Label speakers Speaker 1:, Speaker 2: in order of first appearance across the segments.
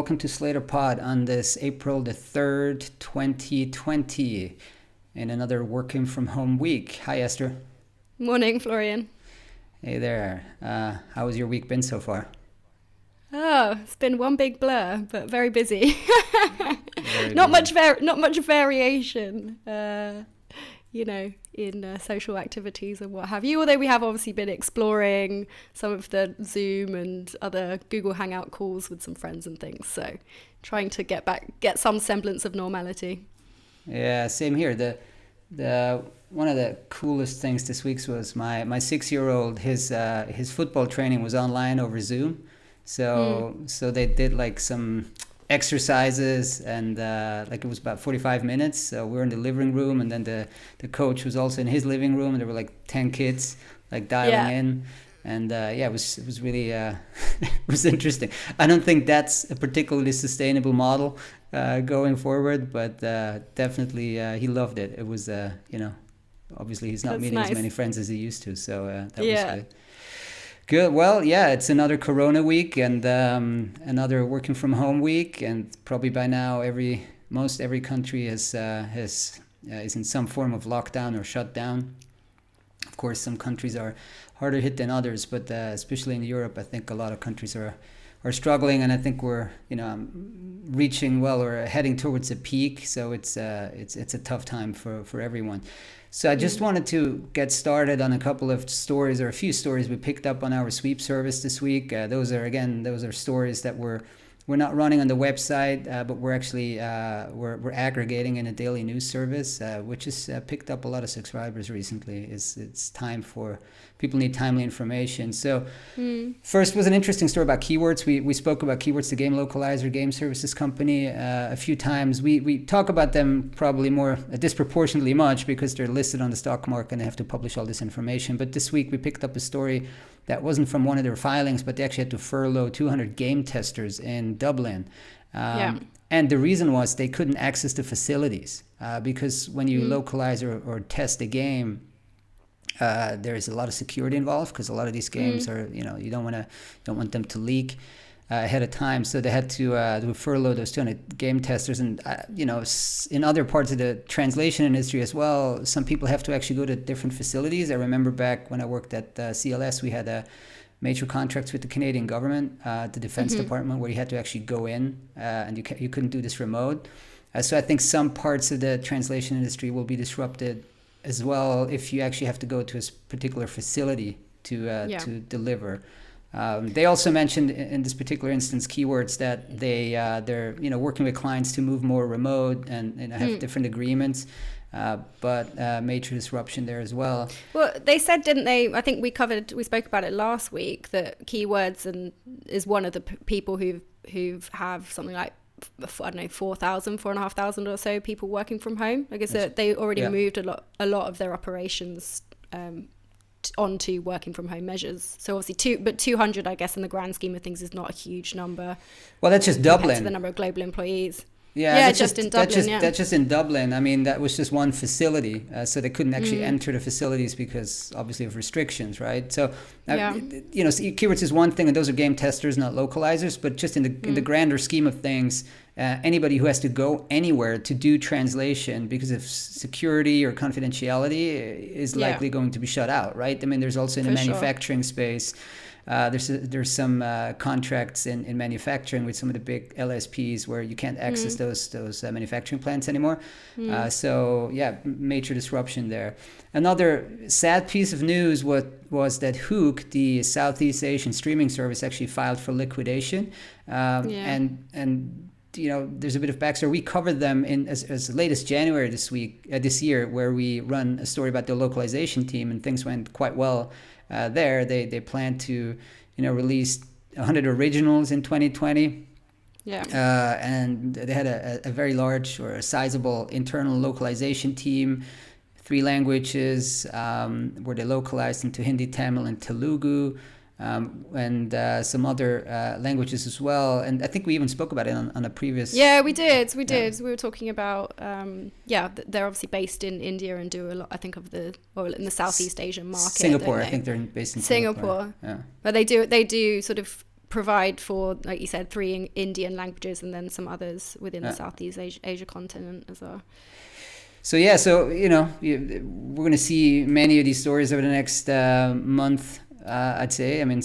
Speaker 1: welcome to Slator Pod on this April the 3rd, 2020, in another working from home week. Hi, Esther.
Speaker 2: Morning, Florian.
Speaker 1: Hey there. How has your week been so far?
Speaker 2: Oh, it's been one big blur, but very busy.
Speaker 1: Very
Speaker 2: not
Speaker 1: busy.
Speaker 2: not much variation, in social activities and what have you. Although we have obviously been exploring some of the Zoom and other Google Hangout calls with some friends and things. So, trying to get some semblance of normality.
Speaker 1: Yeah, same here. The one of the coolest things this week was my 6-year-old. His football training was online over Zoom. So they did like some exercises and like it was about 45 minutes. So we were in the living room, and then the coach was also in his living room, and there were like 10 kids like dialing in. And it was really it was interesting. I don't think that's a particularly sustainable model going forward, but definitely he loved it. It was obviously he's not meeting as many friends as he used to, so that was good. Good. Well, yeah, it's another Corona week and another working from home week, and probably by now most every country is in some form of lockdown or shutdown. Of course, some countries are harder hit than others, but especially in Europe, I think a lot of countries are struggling, and I think we're reaching or heading towards a peak. So it's a tough time for everyone. So I just wanted to get started on a couple of stories, or a few stories we picked up on our sweep service this week. Those are stories that we're not running on the website, but we're actually we're aggregating in a daily news service, which has picked up a lot of subscribers recently. It's time for people need timely information. So first was an interesting story about keywords. We spoke about Keywords, the game localizer, game services company, a few times. We talk about them probably more disproportionately much because they're listed on the stock market and they have to publish all this information. But this week we picked up a story that wasn't from one of their filings, but they actually had to furlough 200 game testers in Dublin. And the reason was they couldn't access the facilities because when you localize or test a game, there is a lot of security involved because a lot of these games are, you don't want them to leak ahead of time. So they had to furlough those 200 game testers. And, in other parts of the translation industry as well, some people have to actually go to different facilities. I remember back when I worked at CLS, we had major contracts with the Canadian government, the Defense Department, where you had to actually go in and you couldn't do this remote. So I think some parts of the translation industry will be disrupted as well if you actually have to go to a particular facility to deliver. They also mentioned in this particular instance keywords that they're working with clients to move more remote and have different agreements, but major disruption there as well.
Speaker 2: Well, they said, didn't they? I think we spoke about it last week, that Keywords is one of the people who have something like 4,500 or so people working from home. I guess that they already moved a lot of their operations onto working from home measures. So obviously 200, I guess, in the grand scheme of things is not a huge number.
Speaker 1: Well, that's just Dublin.
Speaker 2: To the number of global employees.
Speaker 1: That's
Speaker 2: just in Dublin.
Speaker 1: That's just in Dublin. I mean, that was just one facility, so they couldn't actually enter the facilities because obviously of restrictions, right? So, Keywords is one thing, and those are game testers, not localizers. But just in the grander scheme of things, anybody who has to go anywhere to do translation because of security or confidentiality is likely going to be shut out, right? I mean, there's also in the manufacturing space. There's some contracts in manufacturing with some of the big LSPs where you can't access those manufacturing plants anymore. Major disruption there. Another sad piece of news was that Hook, the Southeast Asian streaming service, actually filed for liquidation. And there's a bit of backstory. We covered them as late as January this year, where we run a story about the localization team, and things went quite well. There, they plan to, release 100 originals in 2020. And they had a very large or a sizable internal localization team, 3 languages, where they localized into Hindi, Tamil, and Telugu. And some other languages as well. And I think we even spoke about it on a previous...
Speaker 2: Yeah, we did. We were talking about, they're obviously based in India and do a lot, I think, in the Southeast Asian market.
Speaker 1: Singapore, I think they're based in Singapore.
Speaker 2: Yeah. But they do sort of provide for, like you said, 3 Indian languages and then some others within the Southeast Asia continent as well.
Speaker 1: So yeah, we're going to see many of these stories over the next month. I'd say. I mean,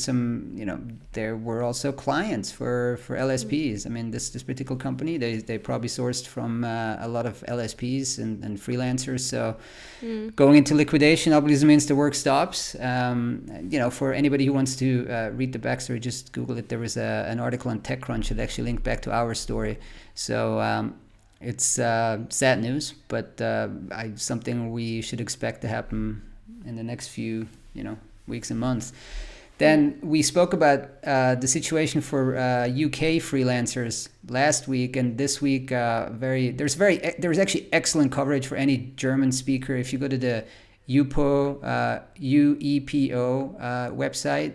Speaker 1: there were also clients for LSPs. I mean, this particular company, they probably sourced from a lot of LSPs and freelancers. So going into liquidation obviously means the work stops. For anybody who wants to read the backstory, just Google it. There was an article on TechCrunch that actually linked back to our story. So it's sad news, but something we should expect to happen in the next few, weeks and months. Then we spoke about the situation for UK freelancers last week, and this week there's actually excellent coverage for any German speaker. If you go to the UEPO website,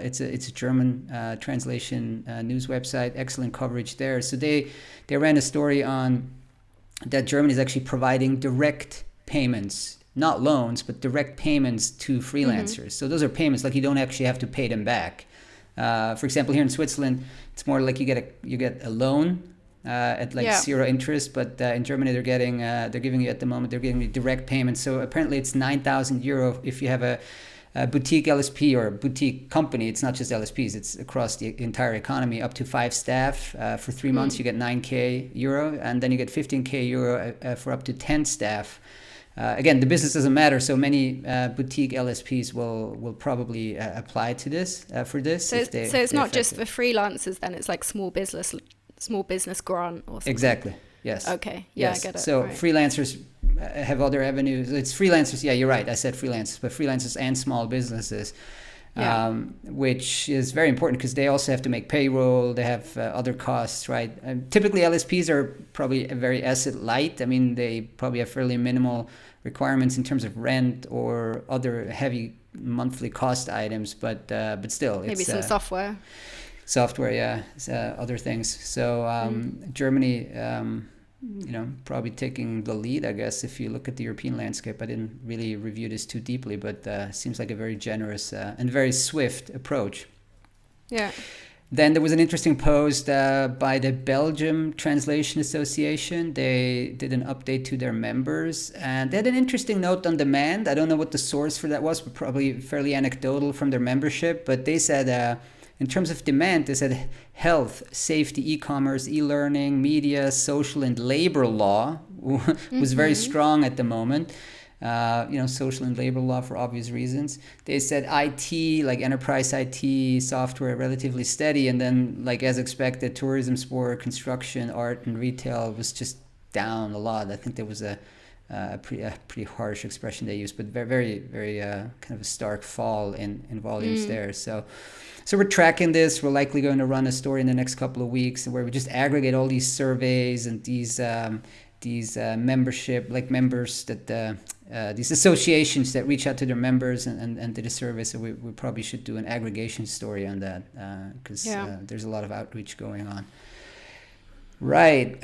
Speaker 1: it's a German translation news website. Excellent coverage there. So they ran a story on that Germany is actually providing direct payments. Not loans, but direct payments to freelancers. So those are payments, like you don't actually have to pay them back. For example, here in Switzerland, it's more like you get a loan at zero interest, but in Germany they're giving you at the moment, they're giving you direct payments. So apparently it's 9,000 euro if you have a boutique LSP or a boutique company. It's not just LSPs, it's across the entire economy. Up to 5 staff for 3 months, you get 9k euro, and then you get 15k euro for up to 10 staff. Again, the business doesn't matter, so many boutique LSPs will probably apply to this for this.
Speaker 2: So it's not just for freelancers, then it's like small business grant or something.
Speaker 1: Exactly. Yes.
Speaker 2: Okay. Yeah,
Speaker 1: yes.
Speaker 2: I get it.
Speaker 1: So
Speaker 2: right.
Speaker 1: Freelancers have other avenues. It's freelancers. Yeah, you're right. I said freelancers, but freelancers and small businesses. Which is very important because they also have to make payroll. They have other costs, right? Typically, LSPs are probably very asset light. I mean, they probably have fairly minimal requirements in terms of rent or other heavy monthly cost items, but still,
Speaker 2: maybe
Speaker 1: it's
Speaker 2: some software.
Speaker 1: Other things. So Germany. Probably taking the lead, I guess, if you look at the European landscape. I didn't really review this too deeply, but seems like a very generous and very swift approach.
Speaker 2: Yeah.
Speaker 1: Then there was an interesting post by the Belgium Translation Association. They did an update to their members, and they had an interesting note on demand. I don't know what the source for that was, but probably fairly anecdotal from their membership. But they said, in terms of demand, they said health, safety, e-commerce, e-learning, media, social and labor law was very strong at the moment. Social and labor law for obvious reasons. They said IT, like enterprise IT, software, relatively steady. And then, like as expected, tourism, sport, construction, art, and retail was just down a lot. I think there was a pretty harsh expression they used, but very, very kind of a stark fall in volumes there. So we're tracking this. We're likely going to run a story in the next couple of weeks where we just aggregate all these surveys and these membership, like members that these associations that reach out to their members and did a survey. So we probably should do an aggregation story on that because there's a lot of outreach going on. Right.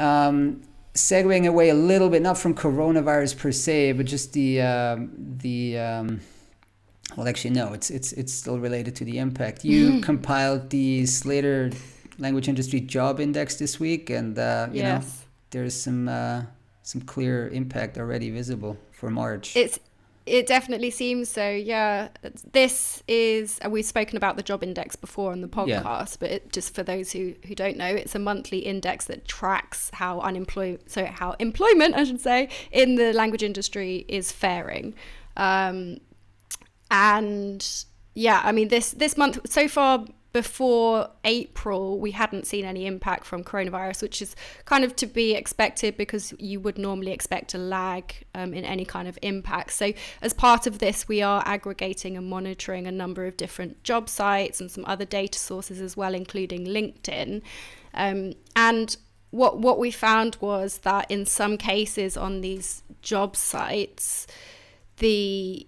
Speaker 1: Segueing away a little bit, not from coronavirus per se, but just well, actually, no, it's still related to the impact. You compiled the Slator Language Industry Job Index this week, and there's some clear impact already visible for March.
Speaker 2: It definitely seems so. Yeah, this is, and we've spoken about the job index before on the podcast, but just for those who don't know, it's a monthly index that tracks how employment, I should say, in the language industry is faring. And yeah, I mean, this month so far, before April, we hadn't seen any impact from coronavirus, which is kind of to be expected because you would normally expect a lag in any kind of impact. So as part of this, we are aggregating and monitoring a number of different job sites and some other data sources as well, including LinkedIn. And what we found was that in some cases on these job sites, the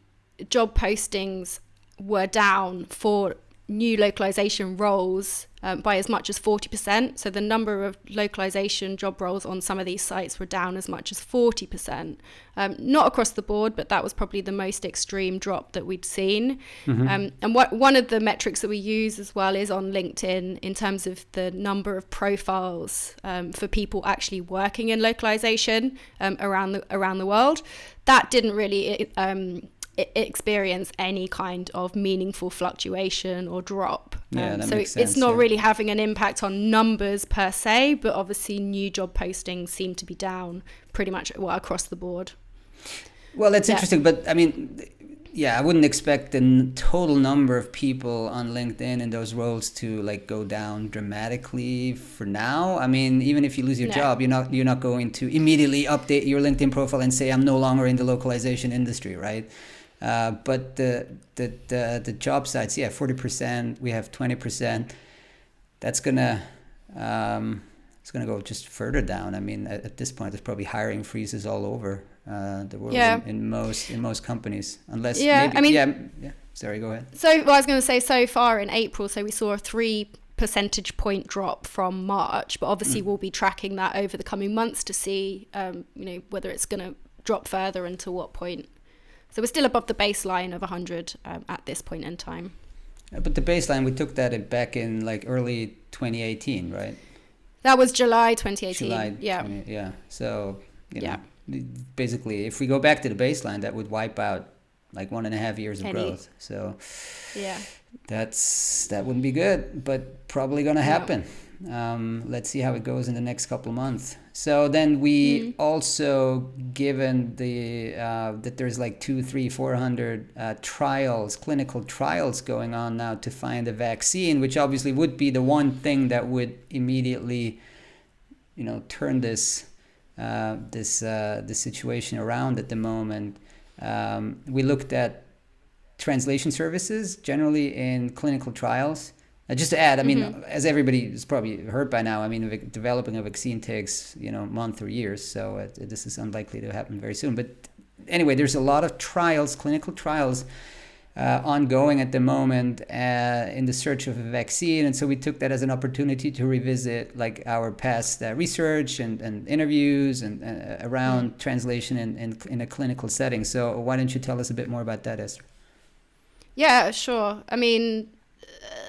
Speaker 2: job postings were down for new localization roles by as much as 40%. So the number of localization job roles on some of these sites were down as much as 40%. Not across the board, but that was probably the most extreme drop that we'd seen. And one of the metrics that we use as well is on LinkedIn in terms of the number of profiles for people actually working in localization around the world. That didn't really experience any kind of meaningful fluctuation or drop.
Speaker 1: That
Speaker 2: so
Speaker 1: makes sense,
Speaker 2: it's not really having an impact on numbers per se, but obviously new job postings seem to be down pretty much across the board.
Speaker 1: Well, that's interesting, but I mean, I wouldn't expect the total number of people on LinkedIn in those roles to like go down dramatically for now. I mean, even if you lose your job, you're not going to immediately update your LinkedIn profile and say I'm no longer in the localization industry, right? But the job sites, 40%. We have 20%. That's gonna it's gonna go just further down. I mean, at this point, there's probably hiring freezes all over the world in most companies, unless Sorry, go ahead.
Speaker 2: So, I was going to say, so far in April, so we saw a 3 percentage point drop from March, but obviously we'll be tracking that over the coming months to see, whether it's going to drop further and to what point. So we're still above the baseline of 100 at this point in time.
Speaker 1: But the baseline, we took that back in like early 2018, right?
Speaker 2: That was July 2018.
Speaker 1: So, basically, if we go back to the baseline, that would wipe out like 1.5 years of growth. So that wouldn't be good, but probably going to happen. Let's see how it goes in the next couple of months. So then we also, given the that there's like 400 trials, clinical trials going on now to find a vaccine, which obviously would be the one thing that would immediately, turn this situation around at the moment. We looked at translation services generally in clinical trials. Just to add, I mean, as everybody has probably heard by now, I mean, developing a vaccine takes, months or years. So this is unlikely to happen very soon. But anyway, there's a lot of trials, clinical trials ongoing at the moment in the search of a vaccine. And so we took that as an opportunity to revisit like our past research and interviews and around translation in a clinical setting. So why don't you tell us a bit more about that, Esther?
Speaker 2: Yeah, sure. I mean,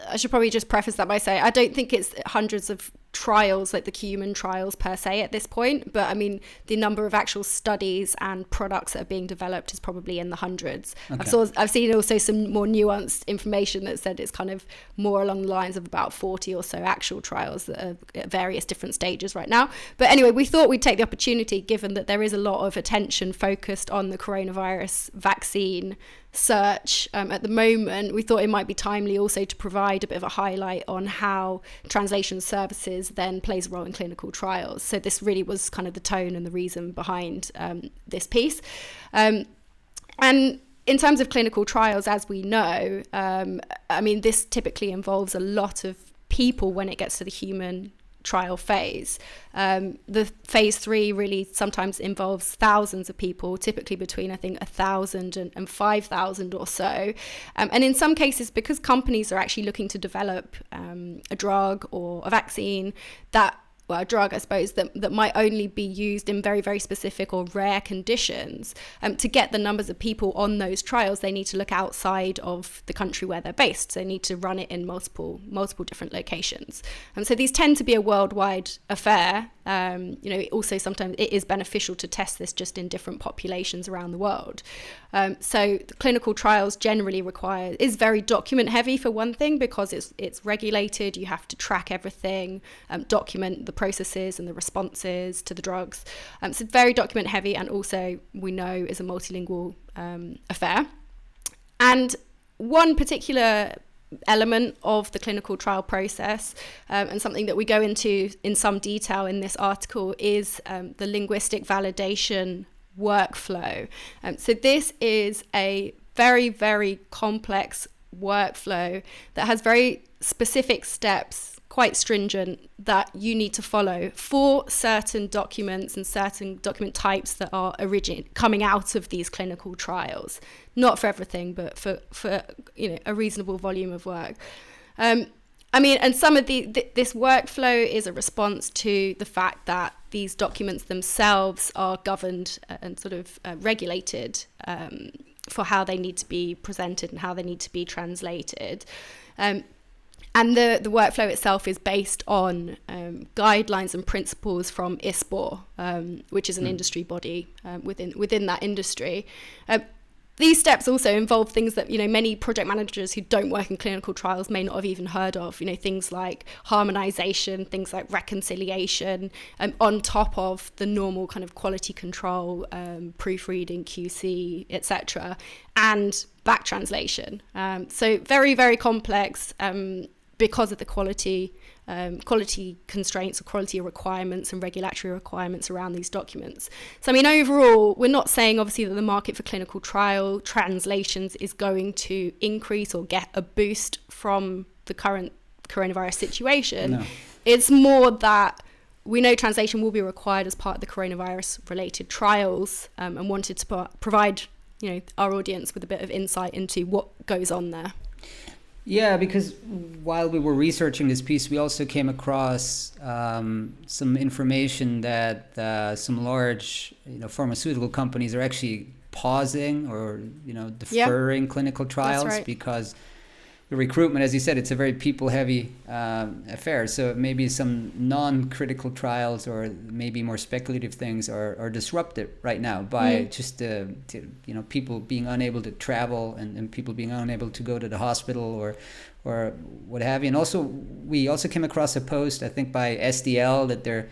Speaker 2: I should probably just preface that by saying I don't think it's hundreds of trials, like the human trials per se at this point, but I mean the number of actual studies and products that are being developed is probably in the hundreds. Okay. I've seen also some more nuanced information that said it's kind of more along the lines of about 40 or so actual trials that are at various different stages right now. But anyway, we thought we'd take the opportunity, given that there is a lot of attention focused on the coronavirus vaccine search at the moment, we thought it might be timely also to provide a bit of a highlight on how translation services then plays a role in clinical trials. So this really was kind of the tone and the reason behind this piece. And in terms of clinical trials, as we know, I mean, this typically involves a lot of people when it gets to the human trial phase. The phase 3 really sometimes involves thousands of people, typically between I think 1,000 and 5,000 or so. And in some cases, because companies are actually looking to develop a drug or a vaccine a drug, I suppose, that might only be used in very, very specific or rare conditions. To get the numbers of people on those trials, they need to look outside of the country where they're based. So they need to run it in multiple different locations. So these tend to be a worldwide affair. Also sometimes it is beneficial to test this just in different populations around the world. So the clinical trials generally is very document heavy for one thing, because it's regulated. You have to track everything, document the processes and the responses to the drugs. So very document heavy, and also we know is a multilingual affair. And one particular element of the clinical trial process, and something that we go into in some detail in this article, is the linguistic validation workflow. So this is a very, very complex workflow that has very specific steps, quite stringent, that you need to follow for certain documents and certain document types that are coming out of these clinical trials. Not for everything, but for a reasonable volume of work. I mean, and some of this workflow is a response to the fact that these documents themselves are governed and sort of regulated for how they need to be presented and how they need to be translated. And the workflow itself is based on guidelines and principles from ISPOR, which is an industry body within that industry. These steps also involve things that, many project managers who don't work in clinical trials may not have even heard of, things like harmonization, things like reconciliation, on top of the normal kind of quality control, proofreading, QC, etc., and back translation. So very, very complex because of the quality constraints or quality requirements and regulatory requirements around these documents. So, I mean, overall, we're not saying, obviously, that the market for clinical trial translations is going to increase or get a boost from the current coronavirus situation. No. It's more that we know translation will be required as part of the coronavirus-related trials, and wanted to provide, our audience with a bit of insight into what goes on there.
Speaker 1: Yeah, because while we were researching this piece, we also came across some information that some large, pharmaceutical companies are actually pausing or, deferring clinical trials because the recruitment, as you said, it's a very people-heavy affair. So maybe some non-critical trials or maybe more speculative things are disrupted right now by just people being unable to travel and people being unable to go to the hospital or what have you. And also, we also came across a post, I think, by SDL that they're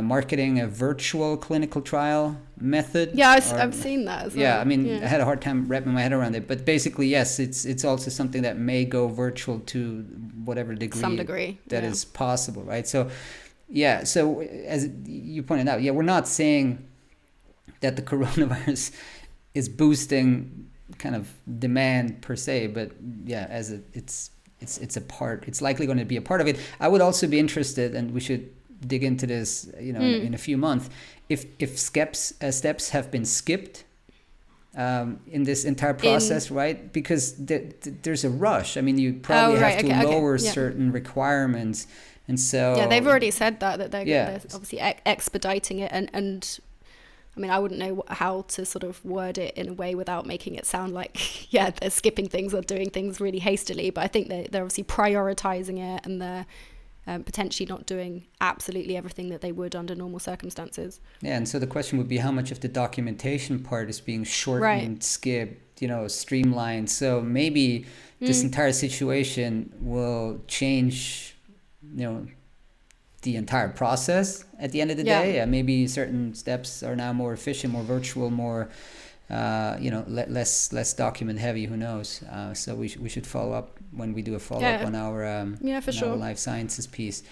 Speaker 1: marketing a virtual clinical trial method.
Speaker 2: Yeah, I've seen that as well.
Speaker 1: Yeah, I mean, I had a hard time wrapping my head around it. But basically, yes, it's also something that may go virtual to whatever degree.
Speaker 2: Some degree.
Speaker 1: That is possible, right? So, yeah, so as you pointed out, we're not saying that the coronavirus is boosting kind of demand per se, but as it's a part, it's likely going to be a part of it. I would also be interested, and we should dig into this, in a few months, if steps have been skipped in this entire process, right? Because there's a rush. I mean, you probably have to lower certain requirements, and so
Speaker 2: they've already said that they're obviously expediting it, and I mean, I wouldn't know how to sort of word it in a way without making it sound like, they're skipping things or doing things really hastily. But I think they're obviously prioritizing it, and they're potentially not doing absolutely everything that they would under normal circumstances. Yeah,
Speaker 1: and so the question would be how much of the documentation part is being shortened, skipped, streamlined. So maybe this entire situation will change, the entire process at the end of the day. Maybe certain steps are now more efficient, more virtual, more less document heavy. Who knows? So we should follow up when we do a follow up on our our life sciences piece.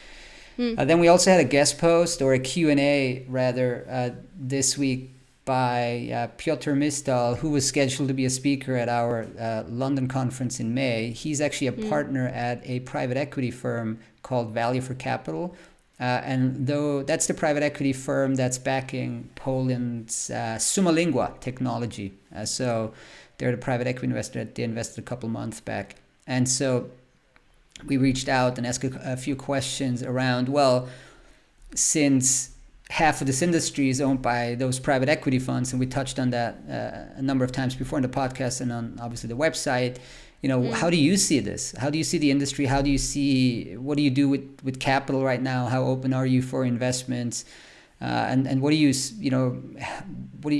Speaker 1: Then we also had a guest post or a Q&A rather this week by Piotr Misztal, who was scheduled to be a speaker at our London conference in May. He's actually a partner at a private equity firm called Value4Capital. And though that's the private equity firm that's backing Poland's Summa Linguae Technology. So they're the private equity investor. They invested a couple months back. And so we reached out and asked a few questions around, since half of this industry is owned by those private equity funds, and we touched on that a number of times before in the podcast and on obviously the website, how do you see this? How do you see the industry? What do you do with capital right now? How open are you for investments? And what do you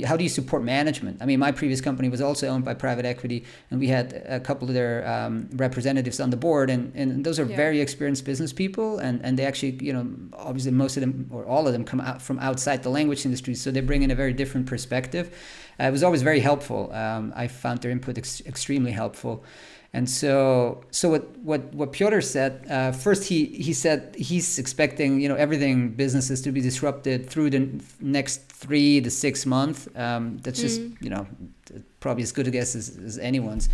Speaker 1: how do you support management? I mean, my previous company was also owned by private equity, and we had a couple of their representatives on the board, and those are very experienced business people, and they actually, obviously most of them or all of them come out from outside the language industry, so they bring in a very different perspective. It was always very helpful. I found their input extremely helpful. And so what Piotr said, first he said he's expecting everything businesses to be disrupted through the next 3 to 6 months. That's just probably as good a guess as anyone's.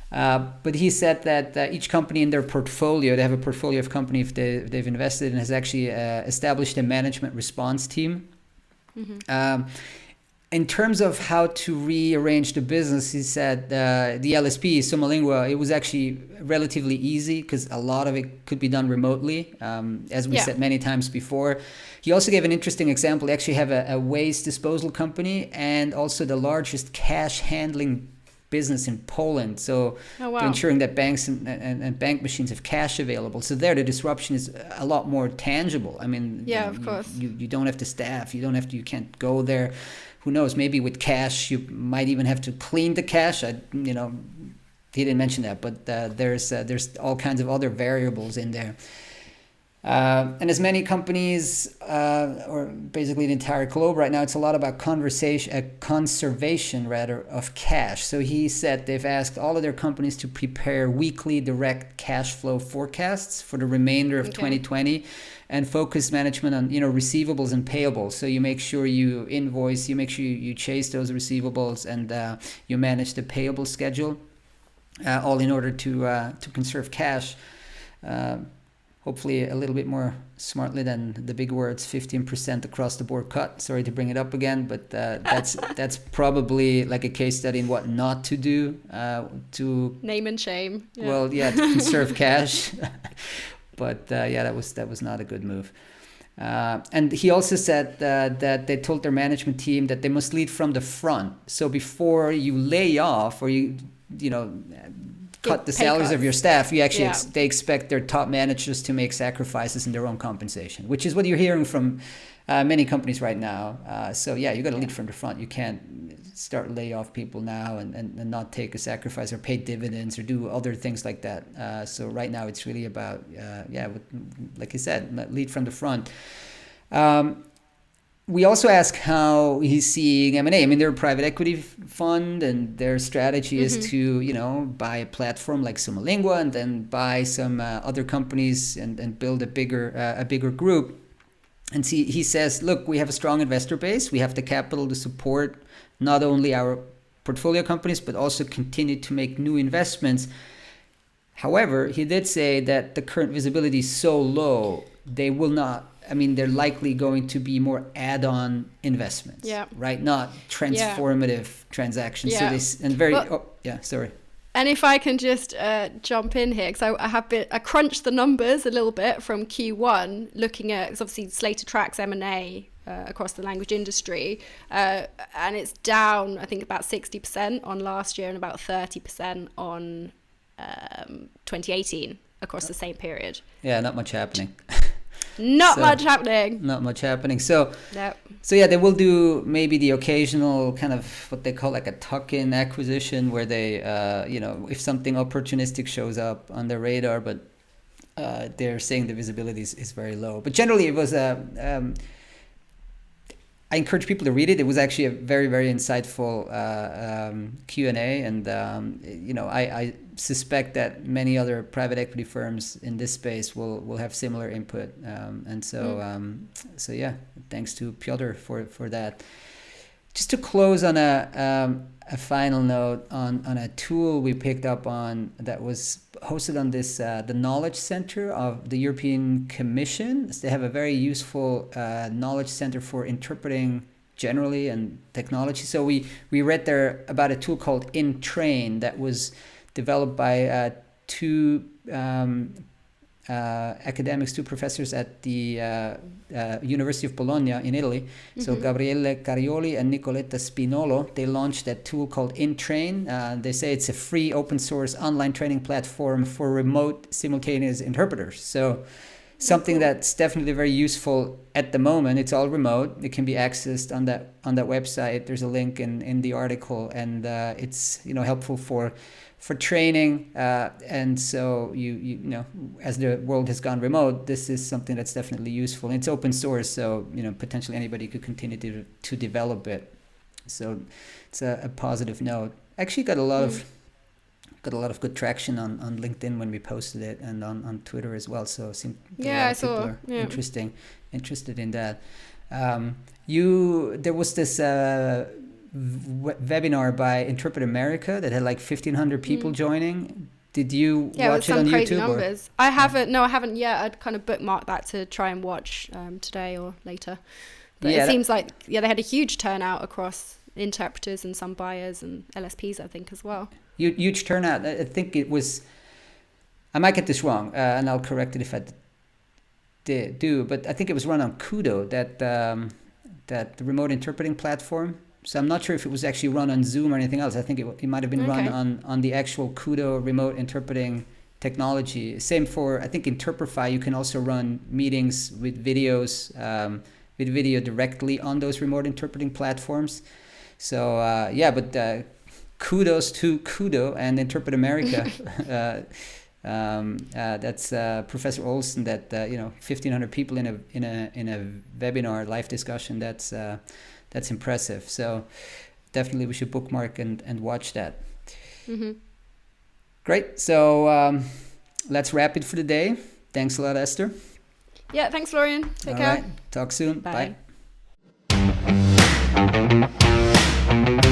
Speaker 1: But he said that each company in their portfolio, they have a portfolio of companies they've invested in, has actually established a management response team. in terms of how to rearrange the business, he said the LSP, Summa Linguae, it was actually relatively easy because a lot of it could be done remotely, as we said many times before. He also gave an interesting example. They actually have a waste disposal company and also the largest cash handling business in Poland. So they're ensuring that banks and bank machines have cash available. So there, the disruption is a lot more tangible. I mean,
Speaker 2: of course.
Speaker 1: You don't have to staff. You can't go there. Who knows? Maybe with cash, you might even have to clean the cash. He didn't mention that, but there's all kinds of other variables in there. And as many companies, or basically the entire globe right now, it's a lot about conservation rather of cash. So he said they've asked all of their companies to prepare weekly direct cash flow forecasts for the remainder of 2020 and focus management on, receivables and payables. So you make sure you invoice, you make sure you chase those receivables, and you manage the payable schedule, all in order to conserve cash. Hopefully a little bit more smartly than the big words 15% across the board cut. Sorry to bring it up again, but that's probably like a case study in what not to do, to
Speaker 2: name and shame.
Speaker 1: To conserve cash. But that was not a good move. And he also said that they told their management team that they must lead from the front. So before you lay off or you cut the salaries of your staff, you actually they expect their top managers to make sacrifices in their own compensation, which is what you're hearing from many companies right now. You got to lead from the front. You can't start lay off people now and not take a sacrifice or pay dividends or do other things like that. So right now it's really about like you said, lead from the front. We also ask how he's seeing M&A. I mean, they're a private equity fund, and their strategy is to, buy a platform like Summa Linguae and then buy some other companies and build a bigger group. And he says, look, we have a strong investor base. We have the capital to support not only our portfolio companies, but also continue to make new investments. However, he did say that the current visibility is so low, they will not. I mean, they're likely going to be more add-on investments, right? Not transformative transactions.
Speaker 2: Yeah.
Speaker 1: Sorry.
Speaker 2: And if I can just jump in here, because I crunched the numbers a little bit from Q1, looking at, because obviously Slator tracks M&A across the language industry, and it's down, I think, about 60% on last year and about 30% on 2018 across the same period.
Speaker 1: Yeah, not much happening.
Speaker 2: Not much happening. So they will do maybe the occasional kind of what they call like a tuck-in acquisition where they, if something opportunistic shows up on their radar, but they're saying the visibility is very low. But generally it was I encourage people to read it. It was actually a very, very insightful Q&A. And, I suspect that many other private equity firms in this space will have similar input. Thanks to Piotr for that. Just to close on a final note on a tool we picked up on that was hosted on this the Knowledge Center of the European Commission. So they have a very useful knowledge center for interpreting generally and technology. So we read there about a tool called InTrain that was developed by two academics, two professors at the University of Bologna in Italy. So Gabriele Carioli and Nicoletta Spinolo, they launched that tool called InTrain. They say it's a free open source online training platform for remote simultaneous interpreters. So something that's definitely very useful at the moment. It's all remote. It can be accessed on that website. There's a link in the article, and it's helpful for training, and so you as the world has gone remote, this is something that's definitely useful. And it's open source, so potentially anybody could continue to develop it. So it's a positive note. Actually, got a lot of good traction on LinkedIn when we posted it, and on Twitter as well. So people are interested in that. There was this webinar by Interpret America that had like 1,500 people joining. Did you watch it on crazy
Speaker 1: YouTube?
Speaker 2: Numbers. I haven't. No, I haven't yet. I'd kind of bookmarked that to try and watch today or later. But it seems like they had a huge turnout across interpreters and some buyers and LSPs, I think, as well.
Speaker 1: Huge turnout. I think it was, I might get this wrong, and I'll correct it if I do, but I think it was run on Kudo, that the remote interpreting platform. So I'm not sure if it was actually run on Zoom or anything else. I think it might have been run on the actual Kudo remote interpreting technology. Same for, I think, Interprify. You can also run meetings with videos, with video directly on those remote interpreting platforms. So but kudos to Kudo and Interpret America. That's Professor Olson. That 1,500 people in a webinar live discussion. That's impressive. So definitely we should bookmark and watch that. Mm-hmm. Great. So let's wrap it for the day. Thanks a lot, Esther.
Speaker 2: Yeah, thanks, Florian. Take care.
Speaker 1: All right. Talk soon.
Speaker 2: Bye.
Speaker 1: Bye.